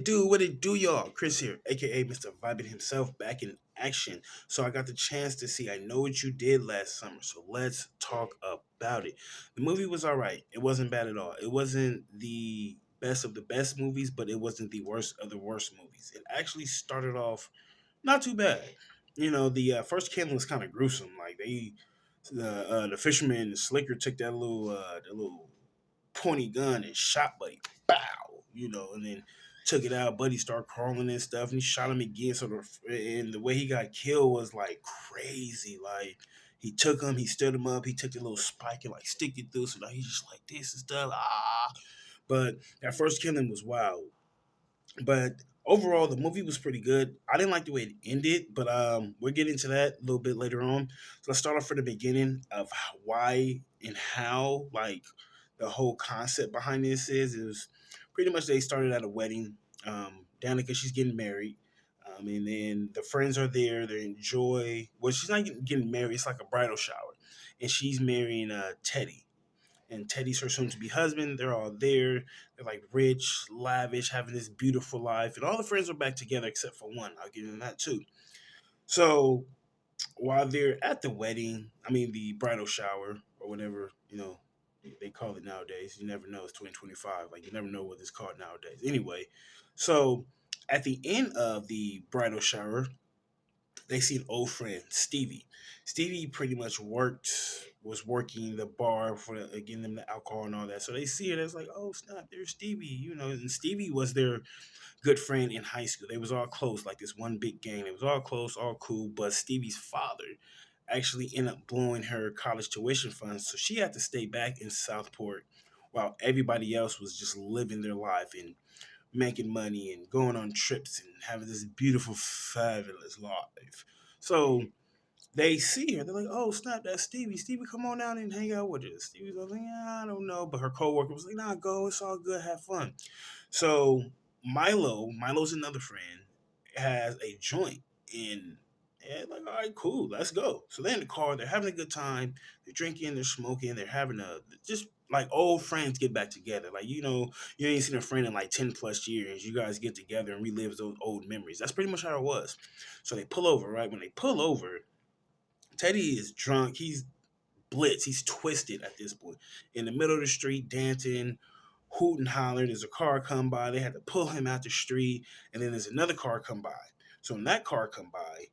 What it do, y'all? Chris here, aka Mr. Vibin himself, back in action. So I got the chance to see I Know What You Did Last Summer. So let's talk about it. The movie was all right. It wasn't bad at all. It wasn't the best of the best movies, but it wasn't the worst of the worst movies. It actually started off not too bad. The first killing was kind of gruesome. Like the fisherman, the slicker, took that little pointy gun and shot Buddy. Bow. And then took it out. Buddy started crawling and stuff, and he shot him again. And the way he got killed was like crazy. Like he took him, he stood him up, he took the little spike and like stick it through. So now he's just like this and stuff. But that first killing was wild. But overall, the movie was pretty good. I didn't like the way it ended, but we'll get into that a little bit later on. So let's start off from the beginning of why and how, like, the whole concept behind this is. It was pretty much they started at a wedding. Danica, she's getting married. And then the friends are there. They enjoy. Well, she's not getting married. It's like a bridal shower, and she's marrying Teddy, and Teddy's her soon to be husband. They're all there. They're like rich, lavish, having this beautiful life. And all the friends are back together except for one. I'll give them that too. So while they're at the wedding, I mean, the bridal shower or whatever, they call it nowadays. You never know. It's 2025. Like, you never know what it's called nowadays. Anyway, so at the end of the bridal shower, they see an old friend, Stevie. Stevie pretty much was working the bar for getting them the alcohol and all that. So they see it as like, oh snap, there's Stevie, And Stevie was their good friend in high school. They was all close, like this one big gang. It was all close, all cool. But Stevie's father actually ended up blowing her college tuition funds, so she had to stay back in Southport while everybody else was just living their life and making money and going on trips and having this beautiful, fabulous life. So they see her. They're like, "Oh snap, that's Stevie. Stevie, come on down and hang out with us." Stevie's like, "Yeah, I don't know," but her coworker was like, "Nah, go. It's all good. Have fun." So Milo's another friend, has a joint, and like, all right, cool, let's go. So they're in the car. They're having a good time. They're drinking. They're smoking. They're having a just like old friends get back together. Like, you ain't seen a friend in like 10 plus years. You guys get together and relive those old memories. That's pretty much how it was. So they pull over. Right when they pull over, Teddy is drunk. He's blitz. He's twisted at this point. In the middle of the street, dancing, hoot and holler. There's a car come by. They had to pull him out the street, and then there's another car come by. So when that car come by,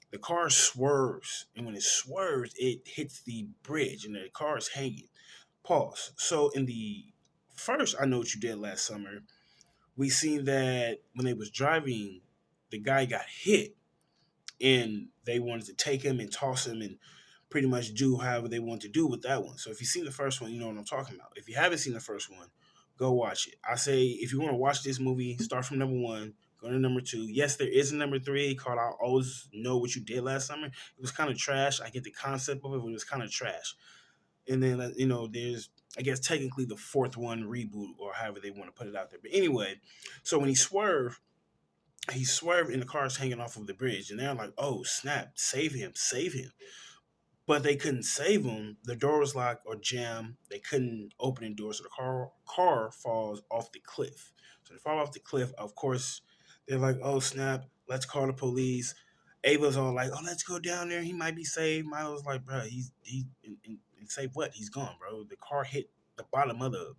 the car swerves, and when it swerves, it hits the bridge, and the car is hanging. Pause. So in the first, I Know What You Did Last Summer, we seen that when they was driving, the guy got hit, and they wanted to take him and toss him and pretty much do however they want to do with that one. So if you've seen the first one, you know what I'm talking about. If you haven't seen the first one, go watch it. I say if you want to watch this movie, start from number one, go to number two. Yes, there is a number three called I Always Know What You Did Last Summer. It was kind of trash. I get the concept of it, but it was kind of trash. And then there's, I guess, technically the fourth one reboot or however they want to put it out there. But anyway, so when he swerved and the car's hanging off of the bridge, and they're like, "Oh snap! Save him! Save him!" But they couldn't save him. The door was locked or jammed. They couldn't open the door, so the car falls off the cliff. So they fall off the cliff. Of course, they're like, "Oh snap! Let's call the police." Ava's all like, "Oh, let's go down there. He might be saved." Milo's like, "Bro, he's and save what? He's gone, bro. The car hit the bottom of the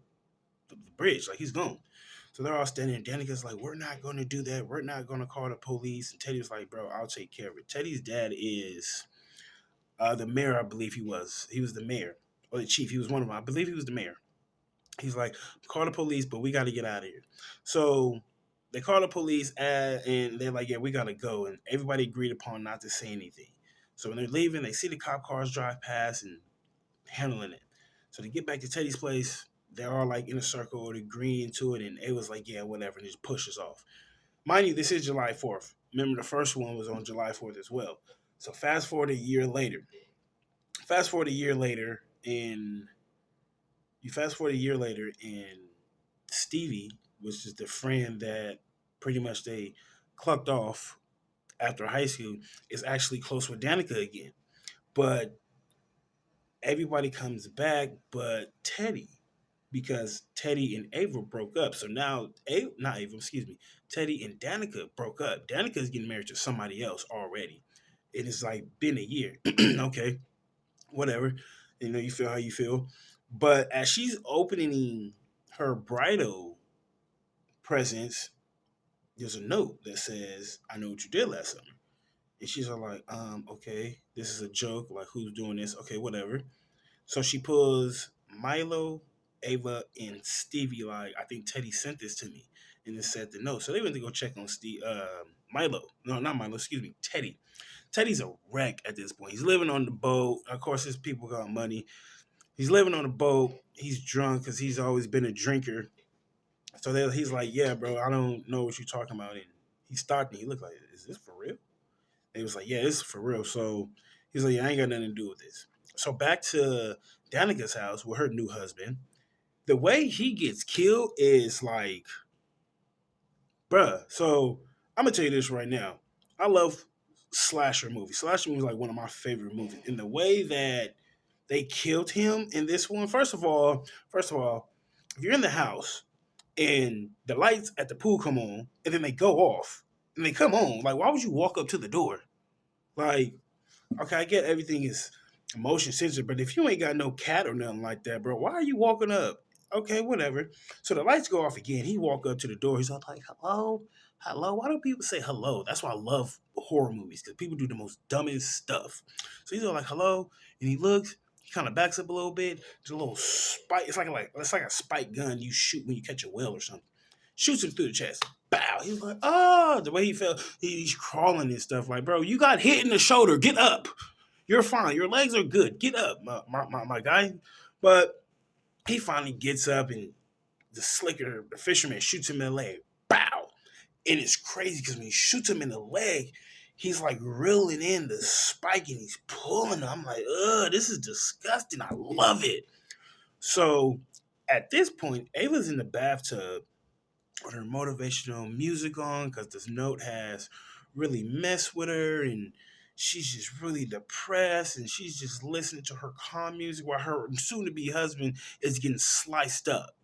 bridge. Like, he's gone." So they're all standing. Danica's like, "We're not going to do that. We're not going to call the police." And Teddy was like, "Bro, I'll take care of it." Teddy's dad is the mayor, I believe he was. He was the mayor or the chief. He was one of them. I believe he was the mayor. He's like, "Call the police, but we got to get out of here." So they call the police, and they're like, "Yeah, we got to go." And everybody agreed upon not to say anything. So when they're leaving, they see the cop cars drive past and handling it. So they get back to Teddy's place. They're all like in a circle or agreeing to it, and it was like, "Yeah, whatever," and just pushes off. Mind you, this is July 4th. Remember, the first one was on July 4th as well. So fast forward a year later. Fast forward a year later, and you fast forward a year later, and Stevie, which is the friend that pretty much they clucked off after high school, is actually close with Danica again. But everybody comes back, but Teddy. because Teddy and Ava broke up. So now, not Ava, excuse me, Teddy and Danica broke up. Danica's getting married to somebody else already. And it's like been a year. Okay, whatever. You know, you feel how you feel. But as she's opening her bridal presents, there's a note that says, "I know what you did last summer." And she's all like, okay, this is a joke. Like, who's doing this? Okay, whatever. So she pulls Milo, Ava, and Stevie. Like, I think Teddy sent this to me, and it said the note. So they went to go check on Milo. No, not Milo. Excuse me, Teddy. Teddy's a wreck at this point. He's living on the boat. Of course, his people got money. He's living on the boat. He's drunk because he's always been a drinker. So he's like, "Yeah, bro, I don't know what you're talking about." And he stopped me. He looked like, "Is this for real?" And he was like, "Yeah, this is for real." So he's like, "Yeah, I ain't got nothing to do with this." So back to Danica's house with her new husband. The way he gets killed is like, bruh. So I'm gonna tell you this right now. I love slasher movies. Slasher movies is like one of my favorite movies. And the way that they killed him in this one, first of all, if you're in the house and the lights at the pool come on and then they go off and they come on, like why would you walk up to the door? Like, okay, I get everything is motion sensor, but if you ain't got no cat or nothing like that, bro, why are you walking up? Okay, whatever. So the lights go off again. He walk up to the door. He's all like, "Hello, hello." Why do people say hello? That's why I love horror movies because people do the most dumbest stuff. So he's all like, "Hello," and he looks. He kind of backs up a little bit. There's a little spike. It's like a spike gun you shoot when you catch a whale or something. Shoots him through the chest. Bow. He's like, "Oh!" The way he fell, he's crawling and stuff. Like, bro, you got hit in the shoulder. Get up. You're fine. Your legs are good. Get up, my guy. But he finally gets up and the fisherman shoots him in the leg. Bow. And it's crazy because when he shoots him in the leg, he's like reeling in the spike and he's pulling him. I'm like, ugh, this is disgusting. I love it. So at this point, Ava's in the bathtub with her motivational music on because this note has really messed with her and she's just really depressed and she's just listening to her calm music while her soon-to-be husband is getting sliced up.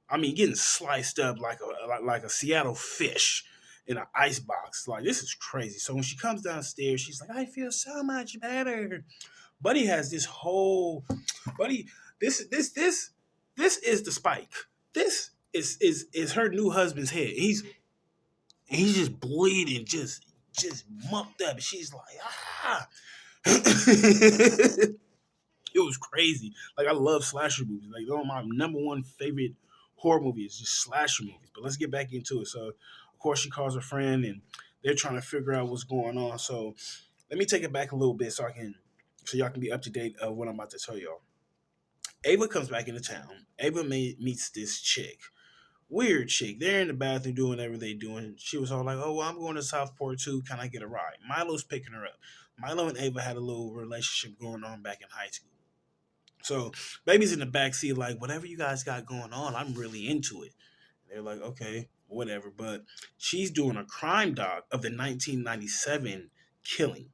I mean, getting sliced up like a Seattle fish in an ice box. Like, this is crazy. So when she comes downstairs, she's like, "I feel so much better." Buddy has this whole buddy. This is the spike. This is her new husband's head. He's just bleeding, just mucked up. She's like, ah. It was crazy. Like I love slasher movies. Like one of my number one favorite horror movies, just slasher movies. But let's get back into it. So of course she calls her friend and they're trying to figure out what's going on. So let me take it back a little bit so y'all can be up to date of what I'm about to tell y'all. Ava comes back into town. Ava meets this chick. Weird chick. They're in the bathroom doing whatever they doing. She was all like, "Oh, well, I'm going to Southport too. Can I get a ride?" Milo's picking her up. Milo and Ava had a little relationship going on back in high school. So baby's in the back seat, like, "Whatever you guys got going on, I'm really into it." They're like, "Okay, whatever." But she's doing a crime doc of the 1997 killing.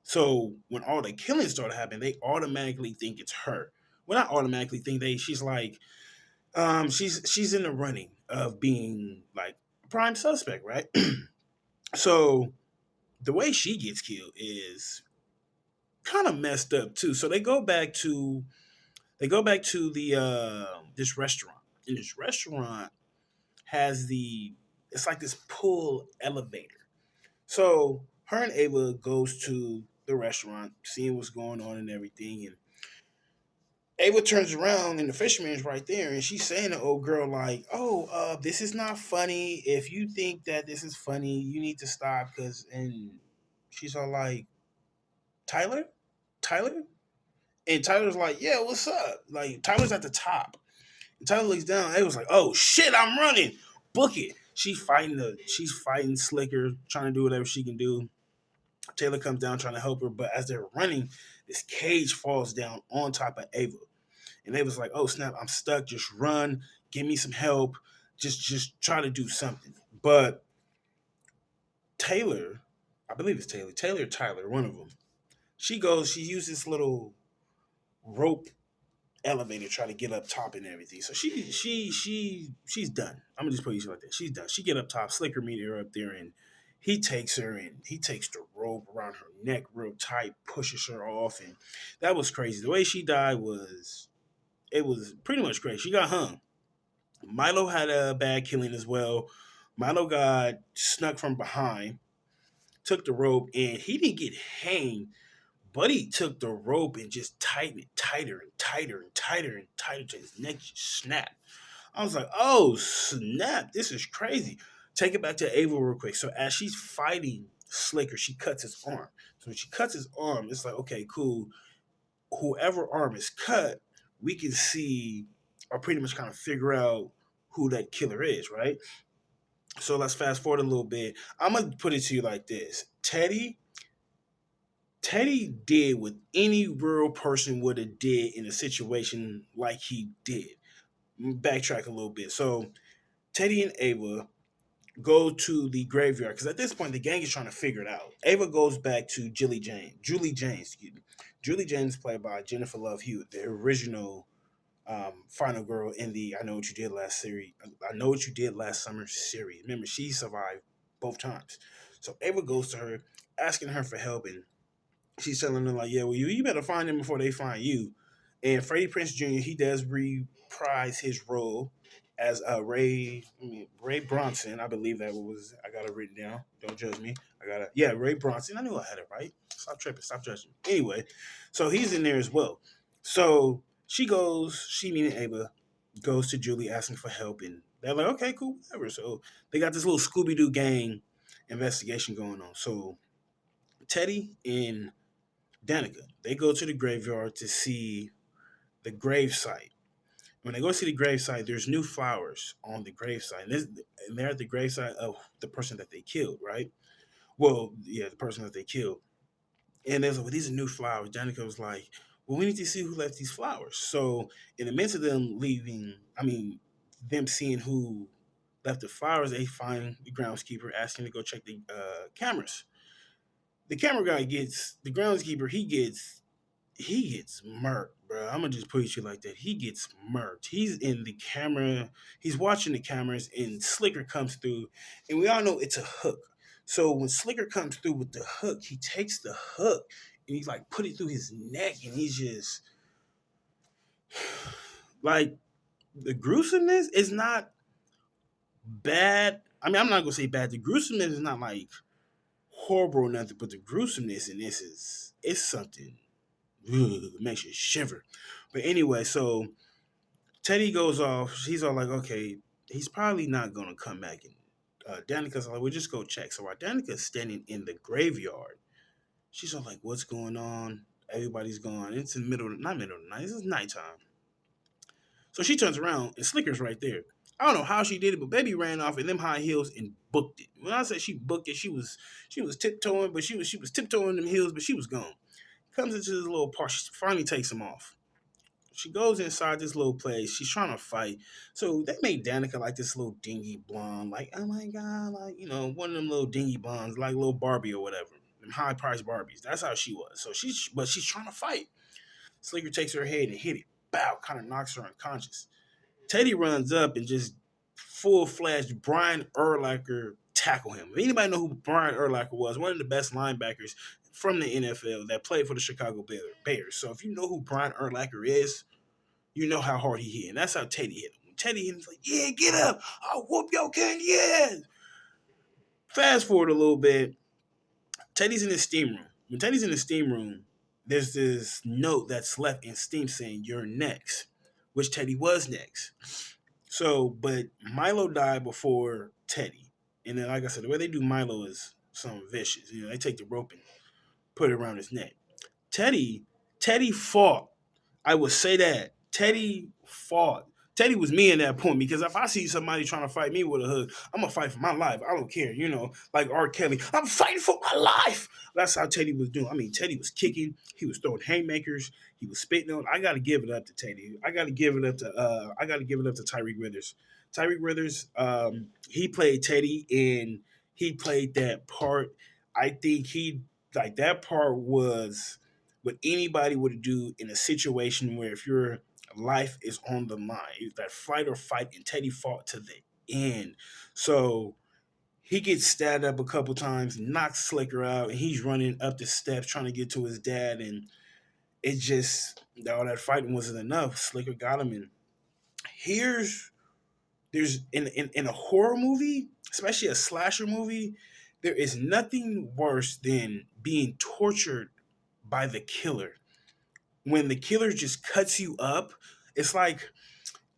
So when all the killings started happening, they automatically think it's her. Well, not automatically think she's like, she's in the running of being like a prime suspect, right? So the way she gets killed is kind of messed up too. So they go back to the this restaurant. And this restaurant has it's like this pull elevator. So her and Ava goes to the restaurant, seeing what's going on and everything, and Ava turns around and the fisherman's right there, and she's saying to old girl like, "Oh, this is not funny. If you think that this is funny, you need to stop." And she's all like, "Tyler, Tyler," and Tyler's like, "Yeah, what's up?" Like Tyler's at the top, and Tyler looks down. Ava's like, "Oh shit, I'm running. Book it." She's fighting Slicker, trying to do whatever she can do. Taylor comes down trying to help her, but as they're running, this cage falls down on top of Ava. And they was like, "Oh snap, I'm stuck. Just run. Give me some help. Just try to do something." But Taylor, I believe it's Taylor, one of them. She uses this little rope elevator, try to get up top and everything. So she's done. I'm gonna just put it like that. She's done. She get up top, Slicker meet her up there, and he takes the rope around her neck real tight, pushes her off, and that was crazy. The way she died was it was pretty much crazy. She got hung. Milo had a bad killing as well. Milo got snuck from behind, took the rope, and he didn't get hanged. Buddy took the rope and just tightened it tighter and tighter and tighter and tighter to his neck just snapped. I was like, oh snap, this is crazy. Take it back to Ava real quick. So as she's fighting Slicker, she cuts his arm. So when she cuts his arm, it's like, okay, cool. Whoever arm is cut, we can see or pretty much kind of figure out who that killer is, right? So let's fast forward a little bit. I'm gonna put it to you like this. Teddy did what any real person would have did in a situation like he did. Backtrack a little bit. So Teddy and Ava go to the graveyard because at this point the gang is trying to figure it out. Ava goes back to Julie James, excuse me. Julie James, played by Jennifer Love Hewitt, the original final girl in the I Know What You Did Last series. I Know What You Did Last Summer series. Remember, she survived both times. So Ava goes to her, asking her for help, and she's telling them like, yeah, well, you better find them before they find you. And Freddie Prince Jr. he does reprise his role as Ray Bronson. I believe that was I got it written down. Don't judge me. I got it. Yeah, Ray Bronson. I knew I had it right. Stop tripping. Stop judging. Anyway, so he's in there as well. So she meaning Ava, goes to Julie asking for help, and they're like, okay, cool, whatever. So they got this little Scooby Doo gang investigation going on. So Teddy and Danica. They go to the graveyard to see the grave site. When they go see the grave site, there's new flowers on the grave site. And they're at the grave site of the person that they killed, right? Well, yeah, the person that they killed. And there's like, well, these are new flowers. Danica was like, well, we need to see who left these flowers. So in the midst of them leaving, them seeing who left the flowers, they find the groundskeeper asking to go check the cameras. The camera guy gets the groundskeeper. He gets murked, bro. I'm gonna just put it to you like that. He gets murked. He's in the camera. He's watching the cameras, and Slicker comes through, and we all know it's a hook. So when Slicker comes through with the hook, he takes the hook and he's like put it through his neck, and he's just like the gruesomeness is not bad. I'm not gonna say bad. The gruesomeness is not like horrible or nothing, but the gruesomeness in this is it's something. It makes you shiver. But anyway, so Teddy goes off. He's all like, okay, he's probably not going to come back. And Danica's like, we'll just go check. So while Danica's standing in the graveyard, she's all like, what's going on? Everybody's gone. It's in the not middle of the night. This is nighttime. So she turns around and Slicker's right there. I don't know how she did it, but baby ran off in them high heels and booked it. When I said she booked it, she was tiptoeing, but she was tiptoeing them heels, but she was gone. Comes into this little park. She finally takes them off. She goes inside this little place. She's trying to fight. So they made Danica like this little dingy blonde, like, oh my God, like, one of them little dingy blondes, like little Barbie or whatever. Them high priced Barbies. That's how she was. So she's trying to fight. Slicker takes her head and hit it. Bow, kind of knocks her unconscious. Teddy runs up and just full fledged Brian Urlacher tackle him. If anybody know who Brian Urlacher was, one of the best linebackers from the NFL that played for the Chicago Bears. So if you know who Brian Urlacher is, you know how hard he hit. And that's how Teddy hit him. When Teddy hit him, he's like, yeah, get up. I'll whoop your king, yeah. Fast forward a little bit. Teddy's in the steam room. When Teddy's in the steam room, there's this note that's left in steam saying, you're next, which Teddy was next. So, but Milo died before Teddy. And then, like I said, the way they do Milo is some vicious. They take the rope and put it around his neck. Teddy, Teddy fought. I would say that Teddy fought. Teddy was me in that point because if I see somebody trying to fight me with a hook, I'm gonna fight for my life. I don't care, like R. Kelly. I'm fighting for my life. That's how Teddy was doing. Teddy was kicking. He was throwing haymakers. He was spitting on. I gotta give it up to Teddy. I gotta give it up to. I gotta give it up to Tyreek Withers. Tyreek Withers. He played Teddy and he played that part. I think he like that part was what anybody would do in a situation where if you're life is on the line. It's that fight or fight, and Teddy fought to the end. So he gets stabbed up a couple times, knocks Slicker out, and he's running up the steps trying to get to his dad. And it just, all that fighting wasn't enough. Slicker got him. And here's there's in a horror movie, especially a slasher movie, there is nothing worse than being tortured by the killer. When the killer just cuts you up, it's like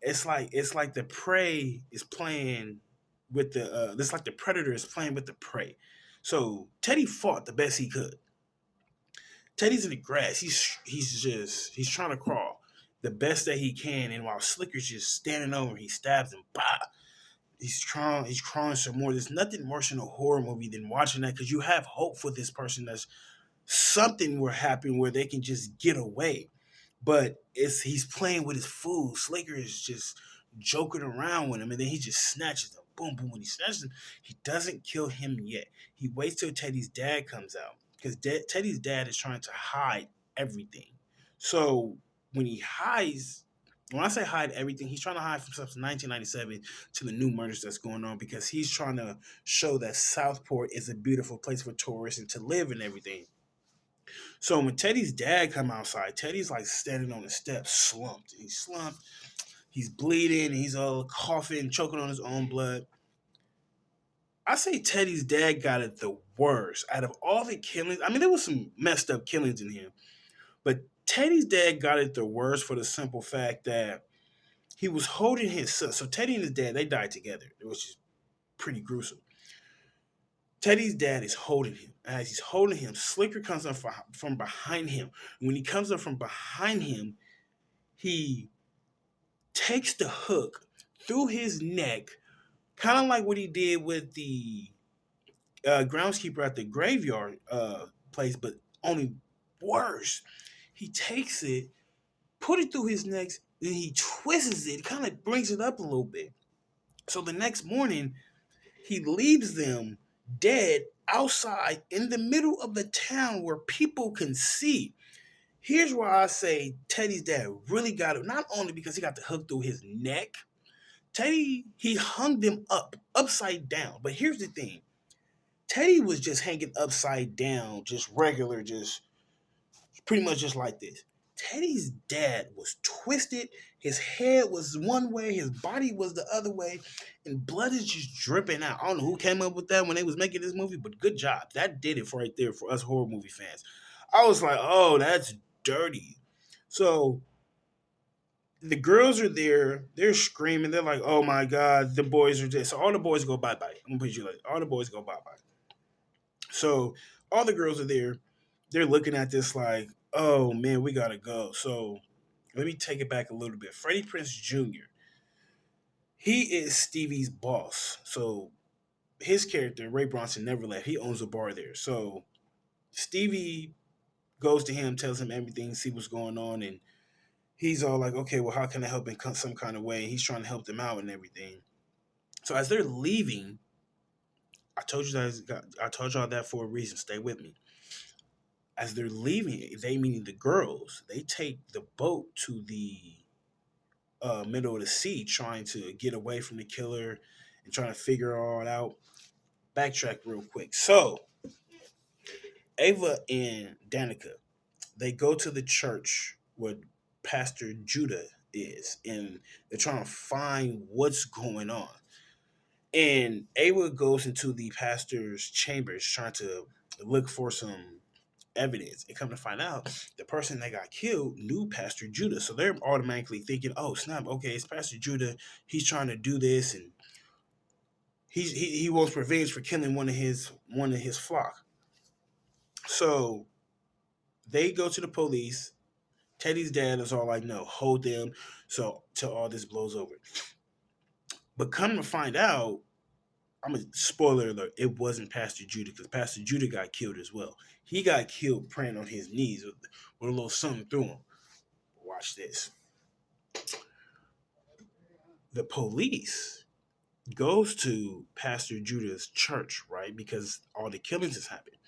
it's like the prey is playing with the it's like the predator is playing with the prey. So Teddy fought the best he could. Teddy's in the grass. He's trying to crawl the best that he can, and while Slicker's just standing over, he stabs him. Bah! He's crawling some more. There's nothing worse in a horror movie than watching that because you have hope for this person. That's something will happen where they can just get away. But it's he's playing with his food. Slaker is just joking around with him, and then he just snatches him. Boom, boom. When he snatches him, he doesn't kill him yet. He waits till Teddy's dad comes out because Teddy's dad is trying to hide everything. So when he hides, when I say hide everything, he's trying to hide from stuff from 1997 to the new murders that's going on because he's trying to show that Southport is a beautiful place for tourists and to live and everything. So when Teddy's dad come outside, Teddy's like standing on the steps, slumped. He's slumped. He's bleeding. He's all coughing, choking on his own blood. I say Teddy's dad got it the worst out of all the killings. I mean, there was some messed up killings in here, but Teddy's dad got it the worst for the simple fact that he was holding his son. So Teddy and his dad, they died together. It was just pretty gruesome. Teddy's dad is holding him. As he's holding him, Slicker comes up from behind him. When he comes up from behind him, he takes the hook through his neck, kind of like what he did with the groundskeeper at the graveyard place, but only worse. He takes it, put it through his neck, then he twists it, kind of brings it up a little bit. So the next morning, he leaves them dead outside in the middle of the town where people can see. Here's where I say Teddy's dad really got it. Not only because he got the hook through his neck, Teddy, he hung them up, upside down. But here's the thing Teddy was just hanging upside down, just regular, just pretty much just like this. Teddy's dad was twisted. His head was one way, his body was the other way, and blood is just dripping out. I don't know who came up with that when they was making this movie, but good job. That did it right there for us horror movie fans. I was like, oh, that's dirty. So the girls are there, they're screaming, they're like, oh my God, the boys are dead. So all the boys go bye-bye. I'm gonna put you like all the boys go bye-bye. So all the girls are there, they're looking at this like, oh man, we gotta go. So let me take it back a little bit. Freddie Prince Jr., he is Stevie's boss. So his character, Ray Bronson, never left. He owns a bar there. So Stevie goes to him, tells him everything, see what's going on, and he's all like, okay, well, how can I help in some kind of way? He's trying to help them out and everything. So as they're leaving, I told y'all that for a reason. Stay with me. As they're leaving, they meaning the girls, they take the boat to the middle of the sea, trying to get away from the killer and trying to figure it all out. Backtrack real quick. So Ava and Danica, they go to the church where Pastor Judah is, and they're trying to find what's going on. And Ava goes into the pastor's chambers trying to look for some evidence. And come to find out, the person that got killed knew Pastor Judah. So they're automatically thinking, oh, snap, okay, it's Pastor Judah. He's trying to do this, and he wants revenge for killing one of his flock. So they go to the police. Teddy's dad is all like, no, hold them so till all this blows over. But come to find out, I'm a spoiler alert, it wasn't Pastor Judah because Pastor Judah got killed as well. He got killed praying on his knees with a little something through him. Watch this. The police goes to Pastor Judah's church, right? Because all the killings has happened.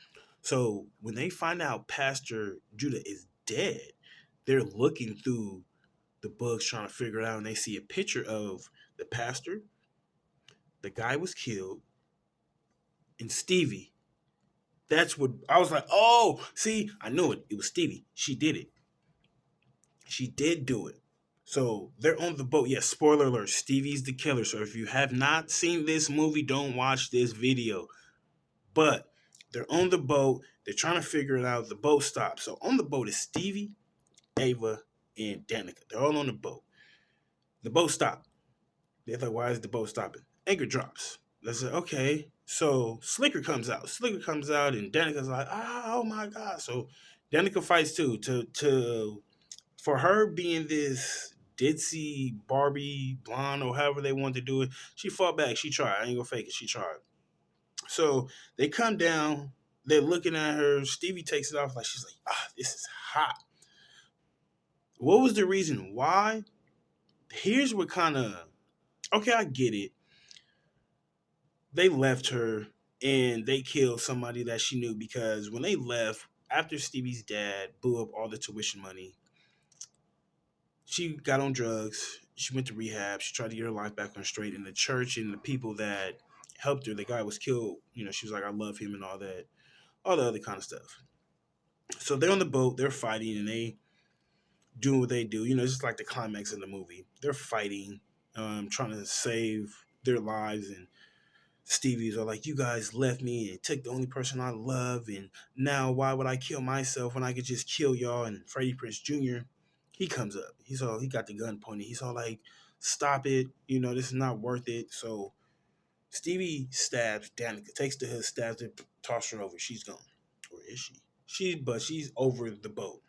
So when they find out Pastor Judah is dead, they're looking through the bugs trying to figure it out, and they see a picture of the pastor, the guy was killed, and Stevie. That's what I was like. Oh, see, I knew it. It was Stevie. She did it. She did do it. So they're on the boat. Yes, spoiler alert. Stevie's the killer. So if you have not seen this movie, don't watch this video. But they're on the boat. They're trying to figure it out. The boat stops. So on the boat is Stevie, Ava, and Danica. They're all on the boat. The boat stopped. They're like, why is the boat stopping? Anchor drops. They said, okay. So Slicker comes out. Slicker comes out, and Danica's like, oh my god. So Danica fights too. To for her being this ditzy Barbie blonde or however they want to do it, she fought back. She tried. I ain't gonna fake it. She tried. So they come down. They're looking at her. Stevie takes it off like she's like, this is hot. What was the reason why? Here's what kind of okay, I get it. They left her and they killed somebody that she knew because when they left after Stevie's dad blew up all the tuition money, she got on drugs. She went to rehab. She tried to get her life back on straight. And the church and the people that helped her, the guy was killed. She was like, I love him and all that, all the other kind of stuff. So they're on the boat, they're fighting, and they doing what they do. It's just like the climax in the movie. They're fighting, trying to save their lives, and Stevie's are like, you guys left me and took the only person I love, and now why would I kill myself when I could just kill y'all? And Freddie Prinze Jr., he comes up. He got the gun pointed. He's all like, stop it. This is not worth it. So Stevie stabs Danica, takes the hood, stabs her, tosses her over. She's gone. Or is she? She's over the boat.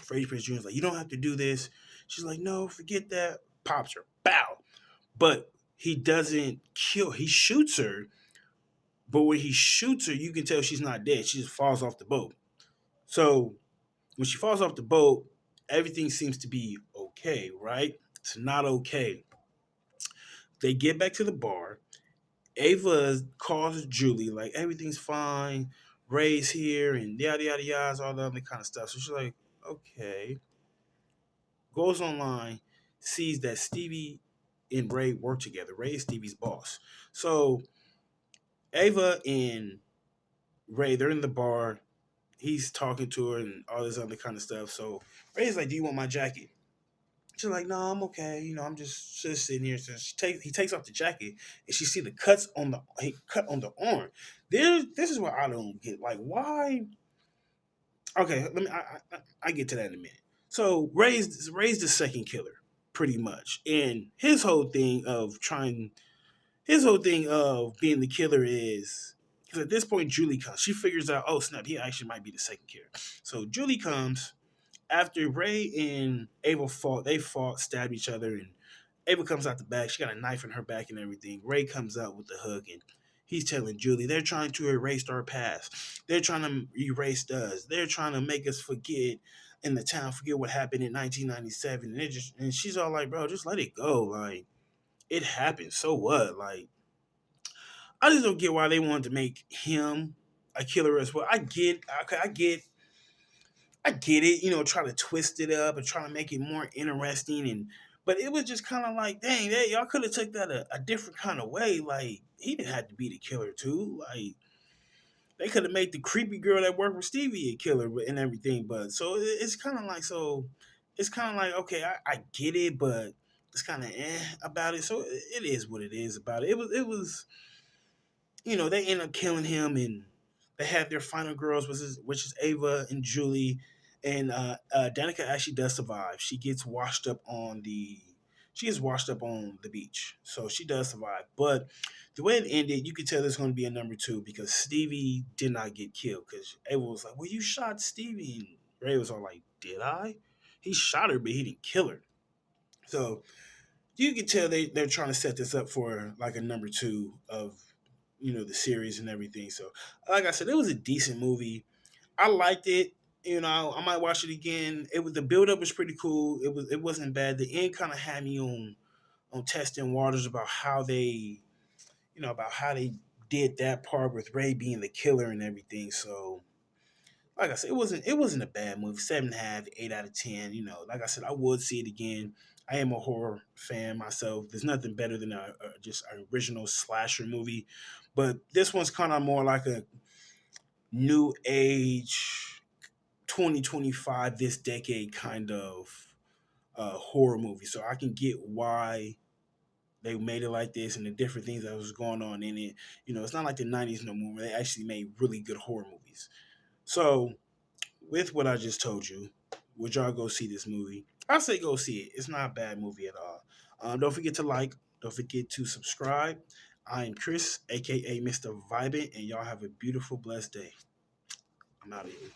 Freddie Prinze Jr.'s like, you don't have to do this. She's like, no, forget that. Pops her. Bow. But he doesn't kill. He shoots her. But when he shoots her, you can tell she's not dead. She just falls off the boat. So when she falls off the boat, everything seems to be okay, right? It's not okay. They get back to the bar. Ava calls Julie, like, everything's fine. Ray's here and yada, yada, yada, all the other kind of stuff. So she's like, okay. Goes online, sees that Stevie and Ray work together. Ray is Stevie's boss. So Ava and Ray, they're in the bar. He's talking to her and all this other kind of stuff. So Ray's like, do you want my jacket? She's like, no, I'm okay. I'm just sitting here. So he takes off the jacket and she see the cuts on the cut on the arm. This is what I don't get. Like, why? Okay, let me. I get to that in a minute. So Ray's the second killer, pretty much, and his whole thing of being the killer is because at this point Julie comes. She figures out, oh snap, he actually might be the second killer. So Julie comes after Ray and Ava fought. They fought, stabbed each other, and Ava comes out the back. She got a knife in her back and everything. Ray comes out with the hook and he's telling Julie they're trying to erase our past. They're trying to erase us. They're trying to make us forget in the town, forget what happened in 1997. And she's all like, bro, just let it go. Like, it happened. So what? Like, I just don't get why they wanted to make him a killer as well. I get it. Try to twist it up and try to make it more interesting, but it was just kind of like, dang, y'all could have took that a different kind of way. Like, he didn't have to be the killer too. Like, they could have made the creepy girl that worked with Stevie a killer and everything. But so it's kind of like okay, I get it, but it's kind of about it. So it is what it is about it. It was they end up killing him, and they had their final girls, which is Ava and Julie, and Danica actually does survive. She gets washed up on the beach, so she does survive. But the way it ended, you could tell there's going to be a number two because Stevie did not get killed. Because Ava was like, "Well, you shot Stevie," and Ray was all like, "Did I?" He shot her, but he didn't kill her. So you can tell they're trying to set this up for like a number two of the series and everything. So like I said, it was a decent movie. I liked it. I might watch it again. The build up was pretty cool. It wasn't bad. The end kind of had me on testing waters about how they did that part with Ray being the killer and everything. So like I said, it wasn't a bad movie. 7.5, 8 out of 10. You know, like I said, I would see it again. I am a horror fan myself. There's nothing better than just an original slasher movie, but this one's kind of more like a new age 2025 this decade kind of horror movie. So I can get why they made it like this and the different things that was going on in it. You know, it's not like the 90s no more where they actually made really good horror movies. So with what I just told you, would y'all go see this movie? I say go see it. It's not a bad movie at all. Don't forget to like. Don't forget to subscribe. I am Chris, aka Mr. Vibant, and y'all have a beautiful, blessed day. I'm out of here.